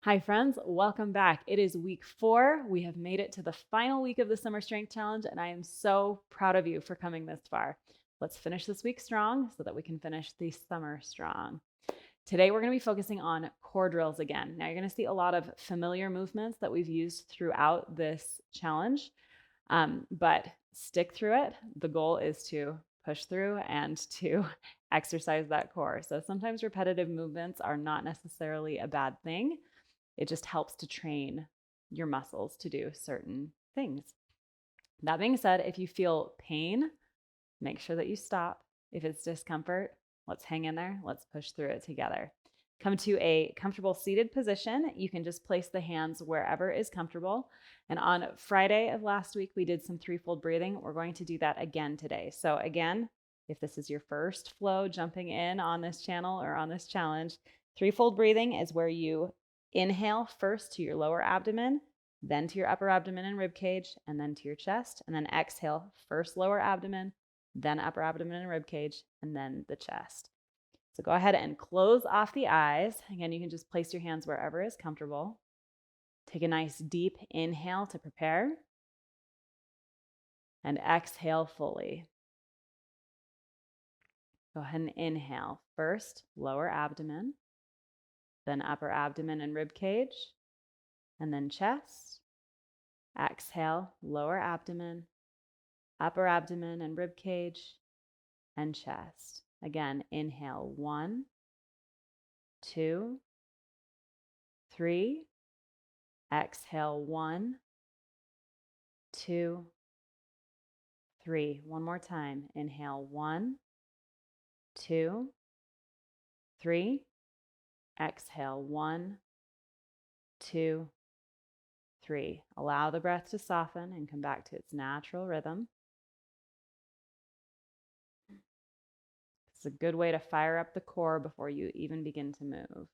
Hi friends, welcome back. It is week 4. We have made it to the final week of the Summer Strength Challenge, and I am so proud of you for coming this far. Let's finish this week strong so that we can finish the summer strong. Today we're going to be focusing on core drills again. Now you're going to see a lot of familiar movements that we've used throughout this challenge, but stick through it. The goal is to push through and to exercise that core. So sometimes repetitive movements are not necessarily a bad thing. It just helps to train your muscles to do certain things. That being said, if you feel pain, make sure that you stop. If it's discomfort, let's hang in there. Let's push through it together. Come to a comfortable seated position. You can just place the hands wherever is comfortable. And on Friday of last week, we did some threefold breathing. We're going to do that again today. So again, if this is your first flow jumping in on this channel or on this challenge, threefold breathing is where you inhale first to your lower abdomen, then to your upper abdomen and rib cage, and then to your chest, and then exhale first lower abdomen, then upper abdomen and rib cage, and then the chest. So go ahead and close off the eyes. Again, you can just place your hands wherever is comfortable. Take a nice deep inhale to prepare, and exhale fully. Go ahead and inhale first lower abdomen, then upper abdomen and rib cage, and then chest. Exhale, lower abdomen, upper abdomen and rib cage, and chest. Again, inhale 1, 2, 3. Exhale 1, 2, 3. One more time. Inhale 1, 2, 3. Exhale 1, 2, 3. Allow the breath to soften and come back to its natural rhythm. It's a good way to fire up the core before you even begin to move.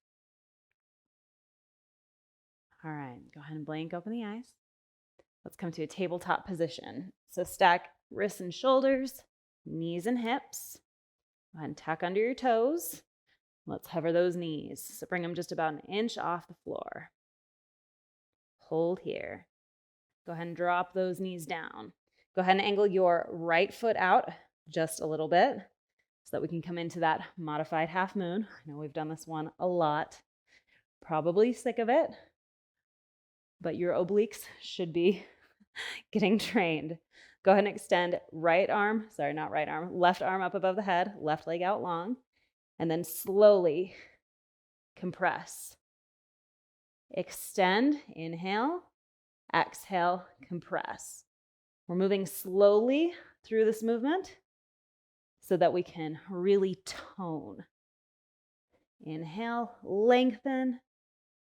All right, go ahead and blink open the eyes. Let's come to a tabletop position. So stack wrists and shoulders, knees and hips. Go ahead and tuck under your toes. Let's hover those knees. So bring them just about an inch off the floor. Hold here. Go ahead and drop those knees down. Go ahead and angle your right foot out just a little bit so that we can come into that modified half moon. I know we've done this one a lot. Probably sick of it, but your obliques should be getting trained. Go ahead and extend left arm up above the head, left leg out long, and then slowly compress. Extend, inhale, exhale, compress. We're moving slowly through this movement so that we can really tone. Inhale, lengthen,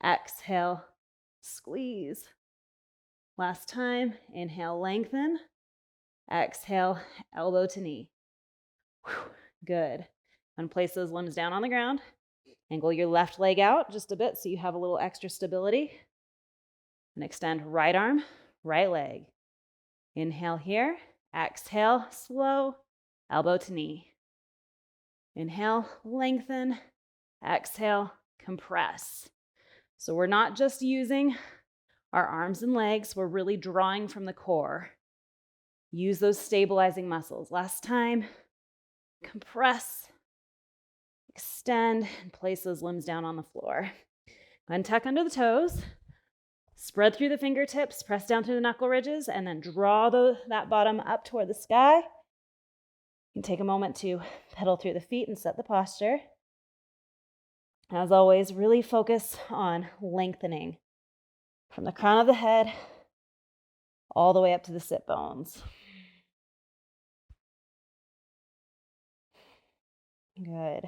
exhale, squeeze. Last time, inhale, lengthen, exhale, elbow to knee. Whew, good. And place those limbs down on the ground. Angle your left leg out just a bit so you have a little extra stability. And extend right arm, right leg. Inhale here, exhale, slow, elbow to knee. Inhale, lengthen, exhale, compress. So we're not just using our arms and legs, we're really drawing from the core. Use those stabilizing muscles. Last time, compress, extend, and place those limbs down on the floor. Go ahead and tuck under the toes. Spread through the fingertips, press down through the knuckle ridges, and then draw that bottom up toward the sky. You can take a moment to pedal through the feet and set the posture. As always, really focus on lengthening from the crown of the head all the way up to the sit bones. Good.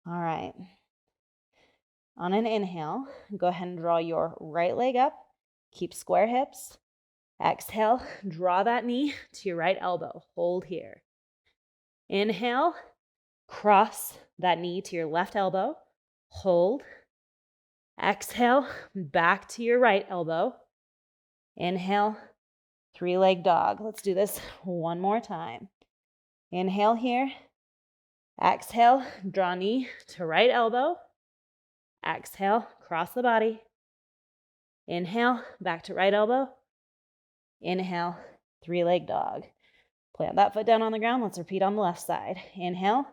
All right. On an inhale, go ahead and draw your right leg up. Keep square hips. Exhale, draw that knee to your right elbow. Hold here. Inhale, cross that knee to your left elbow. Hold. Exhale, back to your right elbow. Inhale, three-leg dog. Let's do this one more time. Inhale here. Exhale, draw knee to right elbow. Exhale, cross the body. Inhale, back to right elbow. Inhale, three-leg dog. Plant that foot down on the ground. Let's repeat on the left side. Inhale,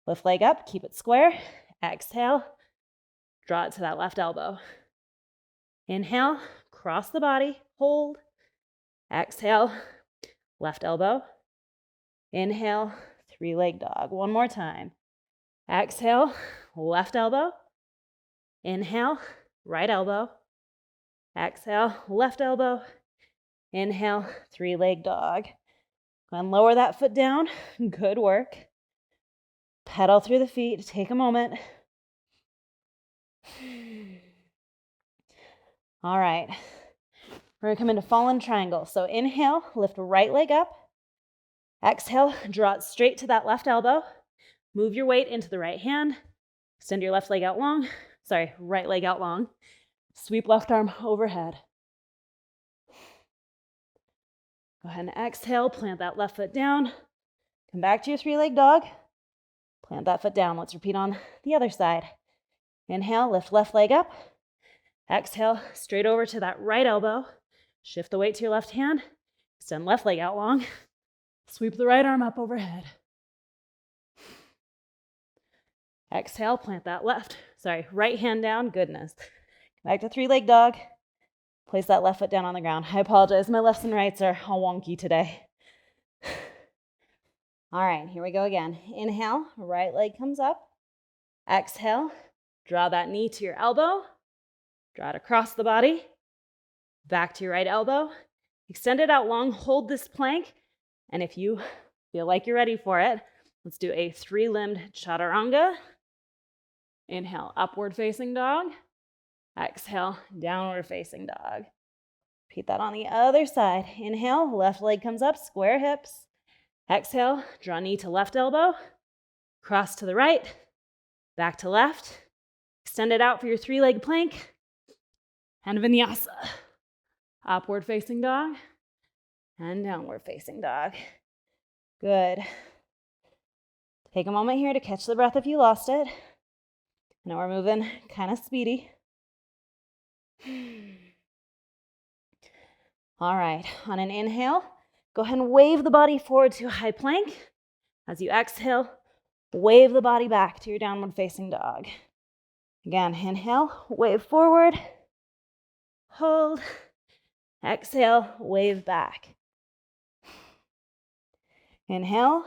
lift leg up, keep it square. Exhale, draw it to that left elbow. Inhale, cross the body, hold. Exhale, left elbow. Inhale, three-leg dog. One more time. Exhale, left elbow. Inhale, right elbow. Exhale, left elbow. Inhale, three-leg dog. Go and lower that foot down. Good work. Pedal through the feet. Take a moment. All right. We're going to come into fallen triangle. So inhale, lift right leg up. Exhale, draw it straight to that left elbow. Move your weight into the right hand. Extend your left leg out long. Sorry, right leg out long. Sweep left arm overhead. Go ahead and exhale, plant that left foot down. Come back to your three-leg dog. Plant that foot down. Let's repeat on the other side. Inhale, lift left leg up. Exhale, straight over to that right elbow. Shift the weight to your left hand. Extend left leg out long. Sweep the right arm up overhead. Exhale, plant that right hand down. Goodness. Back to three-leg dog. Place that left foot down on the ground. I apologize. My lefts and rights are all wonky today. All right, here we go again. Inhale, right leg comes up. Exhale, draw that knee to your elbow. Draw it across the body. Back to your right elbow. Extend it out long. Hold this plank. And if you feel like you're ready for it, let's do a three-limbed chaturanga. Inhale, upward facing dog. Exhale, downward facing dog. Repeat that on the other side. Inhale, left leg comes up, square hips. Exhale, draw knee to left elbow. Cross to the right, back to left. Extend it out for your three-leg plank. And vinyasa. Upward facing dog and downward facing dog. Good. Take a moment here to catch the breath if you lost it. Now we're moving kind of speedy. All right, on an inhale, go ahead and wave the body forward to a high plank. As you exhale, wave the body back to your downward facing dog. Again, inhale, wave forward, hold, exhale, wave back. Inhale,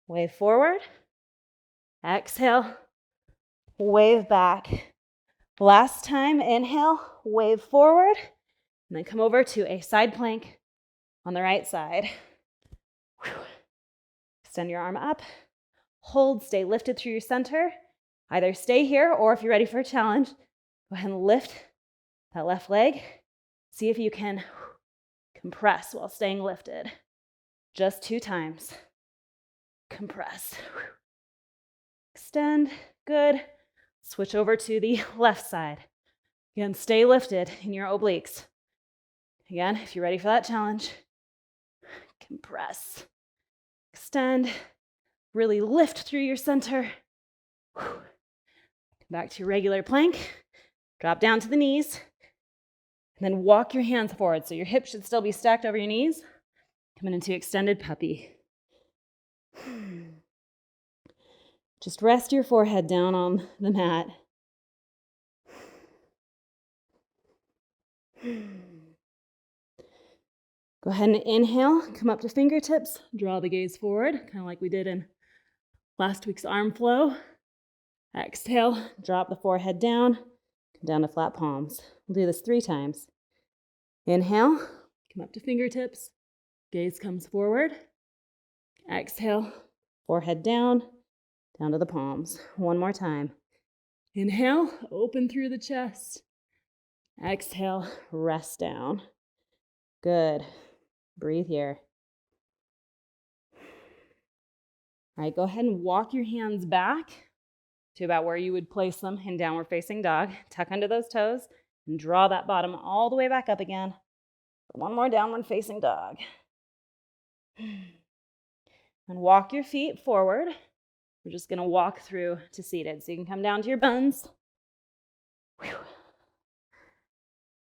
wave forward, exhale, wave back. Last time, inhale, wave forward, and then come over to a side plank on the right side. Extend your arm up, hold, stay lifted through your center. Either stay here, or if you're ready for a challenge, go ahead and lift that left leg. See if you can compress while staying lifted. Just 2 times. Compress. Extend, good. Switch over to the left side. Again, stay lifted in your obliques. Again, if you're ready for that challenge, compress. Extend, really lift through your center. Back to your regular plank. Drop down to the knees. And then walk your hands forward. So your hips should still be stacked over your knees. Coming into extended puppy. Just rest your forehead down on the mat. Go ahead and inhale, come up to fingertips, draw the gaze forward, kind of like we did in last week's arm flow. Exhale, drop the forehead down, come down to flat palms. We'll do this 3 times. Inhale, come up to fingertips, gaze comes forward. Exhale, forehead down to the palms. One more time. Inhale, open through the chest. Exhale, rest down. Good. Breathe here. All right, go ahead and walk your hands back to about where you would place them in downward facing dog. Tuck under those toes and draw that bottom all the way back up again. One more downward facing dog. And walk your feet forward. We're just gonna walk through to seated. So you can come down to your buns. Whew.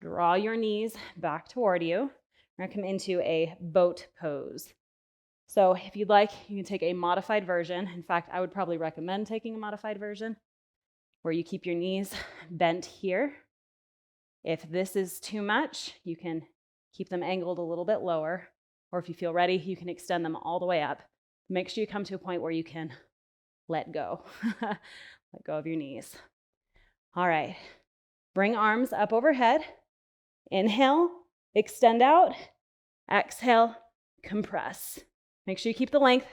Draw your knees back toward you. We're gonna come into a boat pose. So if you'd like, you can take a modified version. In fact, I would probably recommend taking a modified version where you keep your knees bent here. If this is too much, you can keep them angled a little bit lower, or if you feel ready, you can extend them all the way up. Make sure you come to a point where you can let go. Let go of your knees. All right, bring arms up overhead. Inhale, extend out. Exhale, compress. Make sure you keep the length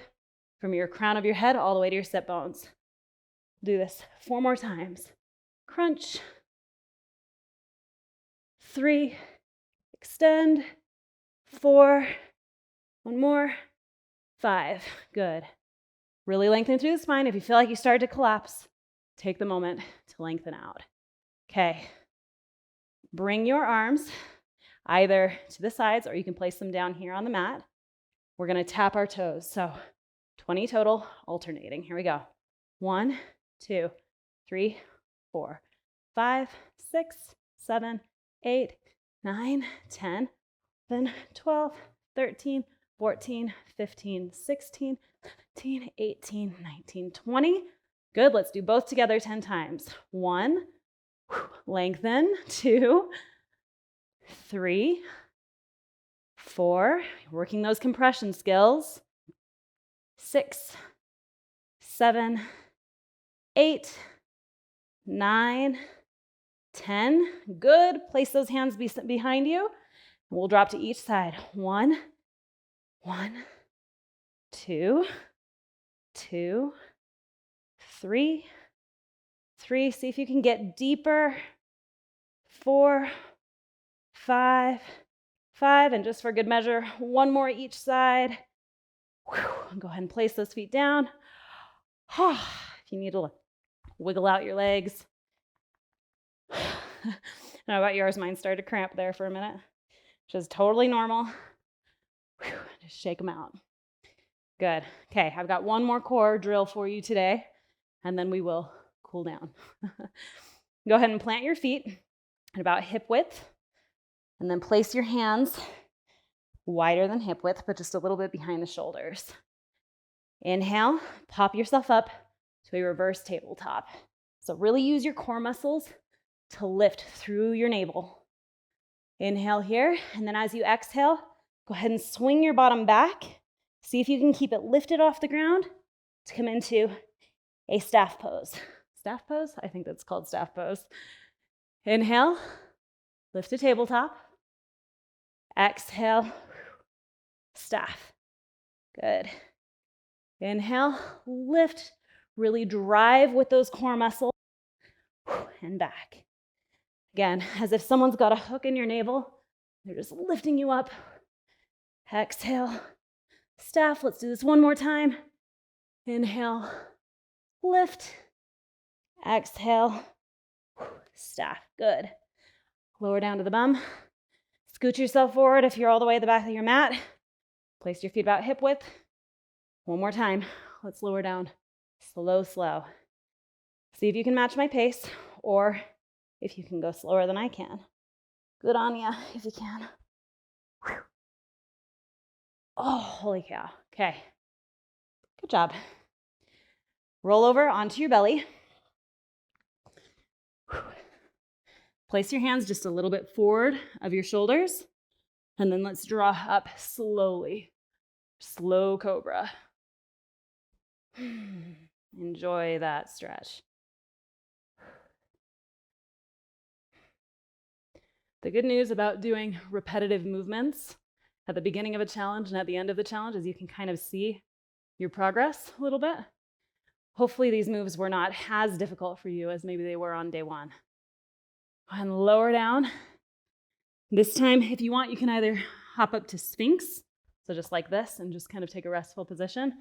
from your crown of your head all the way to your sit bones. Do this 4 more times. Crunch. 3, extend. 4, 1 more. 5, good. Really lengthen through the spine. If you feel like you start to collapse, take the moment to lengthen out. Okay. Bring your arms either to the sides or you can place them down here on the mat. We're gonna tap our toes. So 20 total, alternating. Here we go. 1, 2, 3, 4, 5, 6, 7, 8, 9, 10, 11, 12, 13, 14, 15, 16, 17, 18, 19, 20. Good, let's do both together 10 times. 1, lengthen. 2, 3, 4, working those compression skills. 6, 7, 8, 9, 10. Good. Place those hands behind you. We'll drop to each side. 1, 2, 2, 3, 3. See if you can get deeper. 4, 5, 5. And just for good measure, 1 more each side. Go ahead and place those feet down. If you need to wiggle out your legs. I don't know about yours, mine started to cramp there for a minute, which is totally normal. Just shake them out. Good. Okay, I've got 1 more core drill for you today, and then we will cool down. Go ahead and plant your feet at about hip width, and then place your hands wider than hip width, but just a little bit behind the shoulders. Inhale, pop yourself up to a reverse tabletop. So really use your core muscles to lift through your navel. Inhale here, and then as you exhale, go ahead and swing your bottom back. See if you can keep it lifted off the ground to come into a staff pose. Staff pose? I think that's called staff pose. Inhale, lift to tabletop. Exhale, staff. Good. Inhale, lift, really drive with those core muscles, and back. Again, as if someone's got a hook in your navel, they're just lifting you up. Exhale, staff. Let's do this 1 more time. Inhale, lift. Exhale, staff. Good. Lower down to the bum. Scoot yourself forward if you're all the way at the back of your mat. Place your feet about hip width. 1 more time. Let's lower down. Slow, slow. See if you can match my pace or if you can go slower than I can. Good on ya if you can. Whew. Oh, holy cow. Okay. Good job. Roll over onto your belly. Whew. Place your hands just a little bit forward of your shoulders. And then let's draw up slowly. Slow cobra. Enjoy that stretch. The good news about doing repetitive movements at the beginning of a challenge and at the end of the challenge is you can kind of see your progress a little bit. Hopefully these moves were not as difficult for you as maybe they were on day 1. And lower down. This time, if you want, you can either hop up to Sphinx, so just like this, and just kind of take a restful position.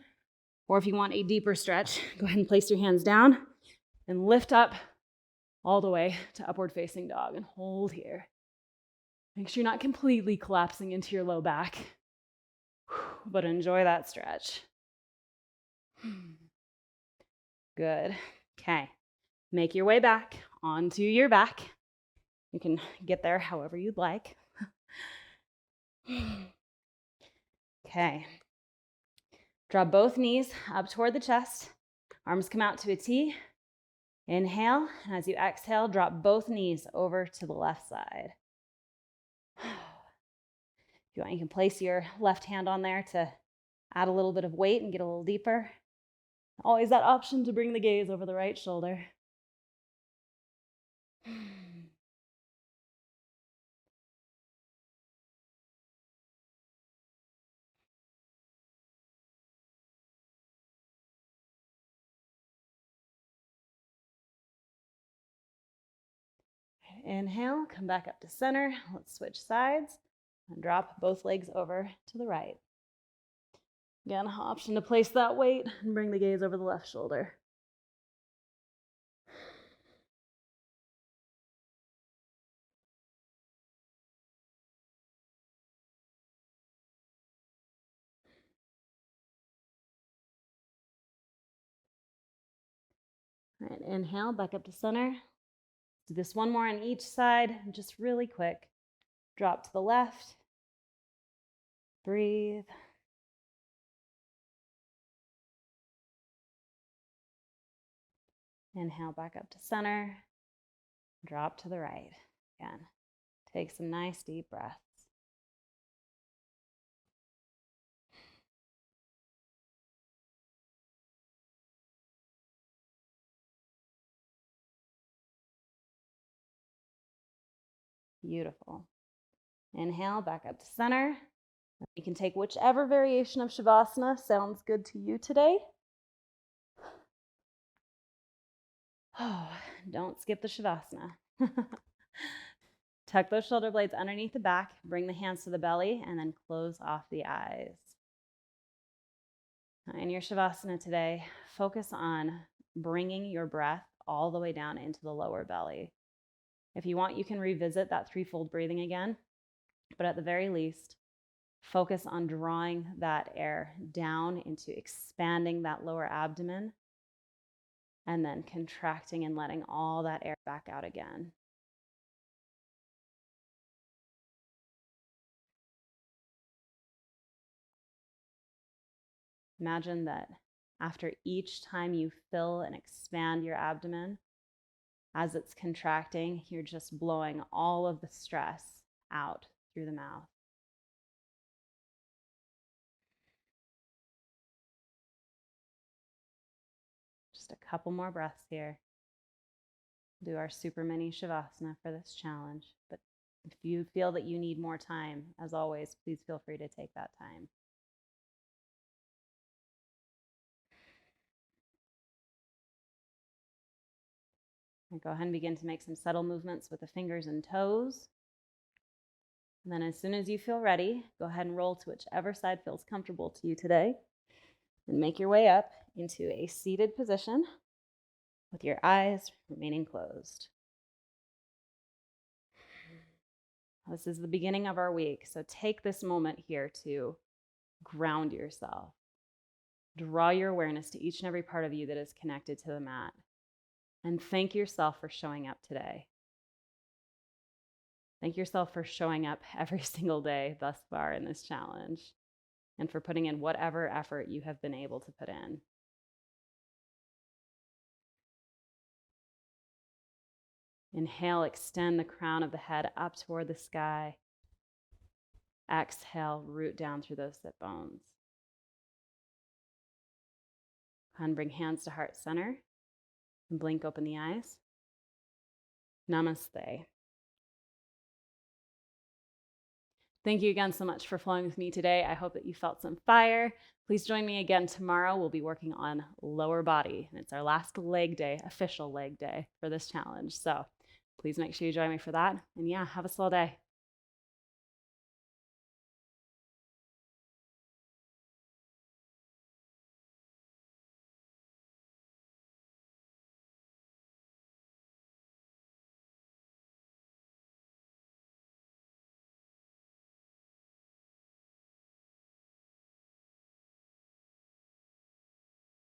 Or if you want a deeper stretch, go ahead and place your hands down and lift up all the way to upward facing dog and hold here. Make sure you're not completely collapsing into your low back, but enjoy that stretch. Good. Okay. Make your way back onto your back. You can get there however you'd like. Okay. Draw both knees up toward the chest. Arms come out to a T. Inhale, and as you exhale, drop both knees over to the left side. If you want, you can place your left hand on there to add a little bit of weight and get a little deeper. Always that option to bring the gaze over the right shoulder. Inhale, come back up to center. Let's switch sides and drop both legs over to the right. Again, option to place that weight and bring the gaze over the left shoulder. All right, inhale, back up to center. Do this one more on each side, just really quick. Drop to the left. Breathe. Inhale, back up to center. Drop to the right. Again, take some nice deep breaths. Beautiful. Inhale, back up to center. You can take whichever variation of Shavasana sounds good to you today. Oh, don't skip the Shavasana. Tuck those shoulder blades underneath the back, bring the hands to the belly, and then close off the eyes. In your Shavasana today, focus on bringing your breath all the way down into the lower belly. If you want, you can revisit that threefold breathing again, but at the very least, focus on drawing that air down into expanding that lower abdomen and then contracting and letting all that air back out again. Imagine that after each time you fill and expand your abdomen, as it's contracting, you're just blowing all of the stress out through the mouth. Just a couple more breaths here. Do our super mini Shavasana for this challenge. But if you feel that you need more time, as always, please feel free to take that time. And go ahead and begin to make some subtle movements with the fingers and toes. And then as soon as you feel ready, go ahead and roll to whichever side feels comfortable to you today. And make your way up into a seated position with your eyes remaining closed. This is the beginning of our week, so take this moment here to ground yourself. Draw your awareness to each and every part of you that is connected to the mat. And thank yourself for showing up today. Thank yourself for showing up every single day thus far in this challenge and for putting in whatever effort you have been able to put in. Inhale, extend the crown of the head up toward the sky. Exhale, root down through those sit bones. And bring hands to heart center and blink open the eyes. Namaste. Thank you again so much for flowing with me today. I hope that you felt some fire. Please join me again tomorrow. We'll be working on lower body, and it's our last leg day, official leg day for this challenge. So please make sure you join me for that. And yeah, have a swell day.